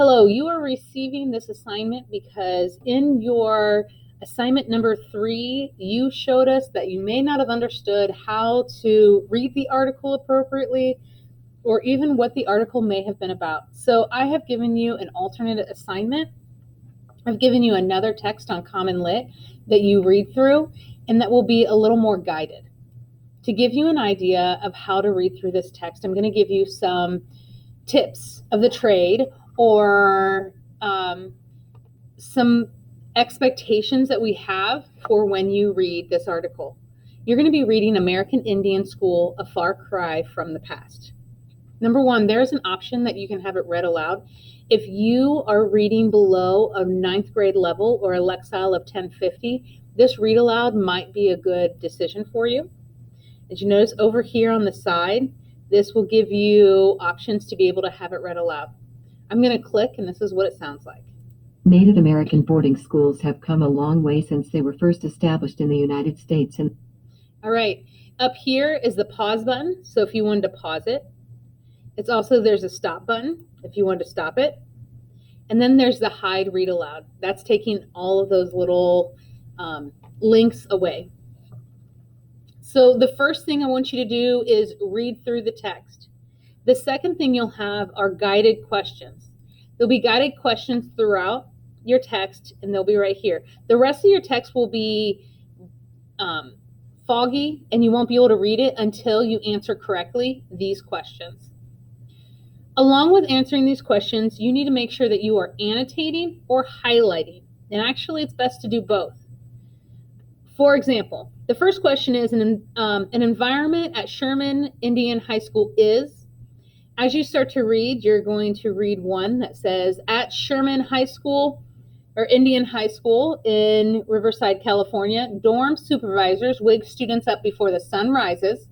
Hello, you are receiving this assignment because in your assignment number 3, you showed us that you may not have understood how to read the article appropriately or even what the article may have been about. So I have given you an alternate assignment. I've given you another text on Common Lit that you read through, and that will be a little more guided. To give you an idea of how to read through this text, I'm going to give you some tips of the trade or some expectations that we have for when you read this article. You're going to be reading American Indian School, A Far Cry from the Past. Number 1, there's an option that you can have it read aloud. If you are reading below a 9th grade level or a Lexile of 1050, this read aloud might be a good decision for you. As you notice over here on the side, this will give you options to be able to have it read aloud. I'm going to click, and this is what it sounds like. Native American boarding schools have come a long way since they were first established in the United States. All right, up here is the pause button, so if you wanted to pause it. It's also, there's a stop button if you wanted to stop it. And then there's the hide read aloud. That's taking all of those little links away. So the first thing I want you to do is read through the text. The second thing you'll have are guided questions. There'll be guided questions throughout your text, and they'll be right here. The rest of your text will be foggy, and you won't be able to read it until you answer correctly these questions. Along with answering these questions, you need to make sure that you are annotating or highlighting. And actually, it's best to do both. For example, the first question is an environment at Sherman Indian High School is. As you start to read, you're going to read one that says, at Sherman High School or Indian High School in Riverside, California, dorm supervisors wake students up before the sun rises.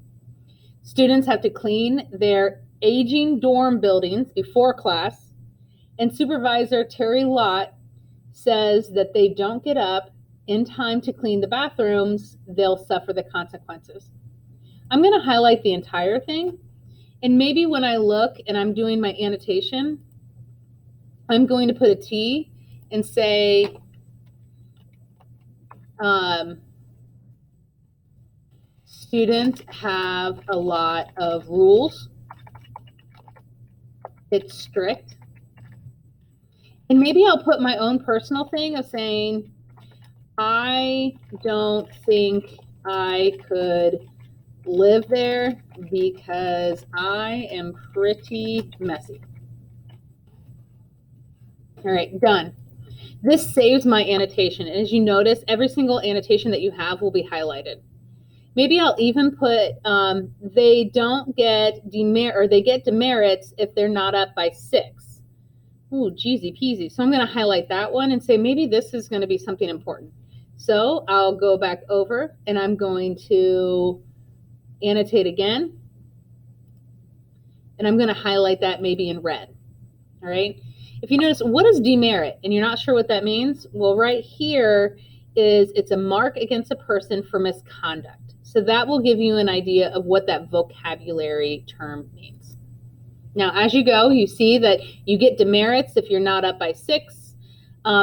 Students have to clean their aging dorm buildings before class. And Supervisor Terry Lott says that they don't get up in time to clean the bathrooms, they'll suffer the consequences. I'm going to highlight the entire thing. And maybe when I look and I'm doing my annotation, I'm going to put a T and say, students have a lot of rules. It's strict. And maybe I'll put my own personal thing of saying, I don't think I could live there because I am pretty messy. All right, done. This saves my annotation. And as you notice, every single annotation that you have will be highlighted. Maybe I'll even put they don't get they get demerits if they're not up by 6. Ooh, jeezy peasy. So I'm going to highlight that one and say maybe this is going to be something important. So I'll go back over and I'm going to annotate again. And I'm going to highlight that maybe in red. All right. If you notice, what is demerit? And you're not sure what that means? Well, right here is it's a mark against a person for misconduct. So that will give you an idea of what that vocabulary term means. Now, as you go, you see that you get demerits if you're not up by 6.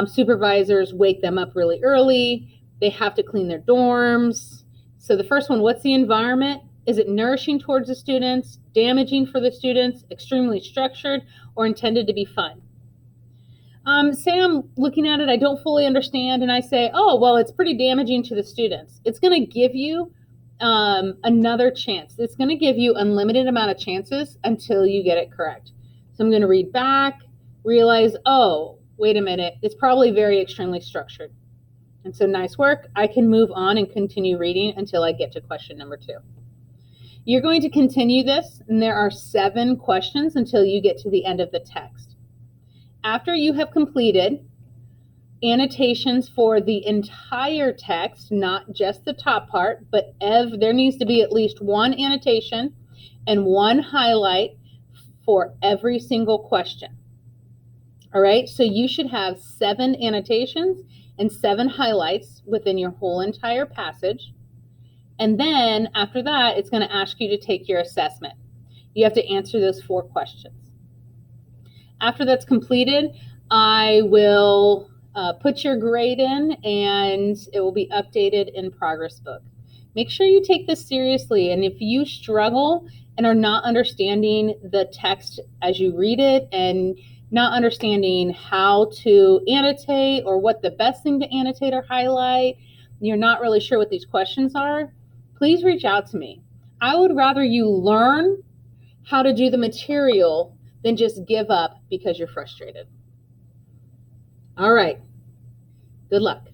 Supervisors wake them up really early. They have to clean their dorms. So the first one, what's the environment? Is it nourishing towards the students, damaging for the students, extremely structured, or intended to be fun? Say I'm looking at it, I don't fully understand, and I say, oh, well, it's pretty damaging to the students. It's going to give you another chance. It's going to give you unlimited amount of chances until you get it correct. So I'm going to read back, realize, oh, wait a minute, it's probably very extremely structured. And so nice work. I can move on and continue reading until I get to question number 2. You're going to continue this, and there are 7 questions until you get to the end of the text. After you have completed annotations for the entire text, not just the top part, but there needs to be at least 1 annotation and 1 highlight for every single question. All right, so you should have 7 annotations and 7 highlights within your whole entire passage. And then after that, it's going to ask you to take your assessment. You have to answer those 4 questions. After that's completed, I will put your grade in and it will be updated in Progress Book. Make sure you take this seriously, and if you struggle and are not understanding the text as you read it and not understanding how to annotate or what the best thing to annotate or highlight, you're not really sure what these questions are, please reach out to me. I would rather you learn how to do the material than just give up because you're frustrated. All right. Good luck.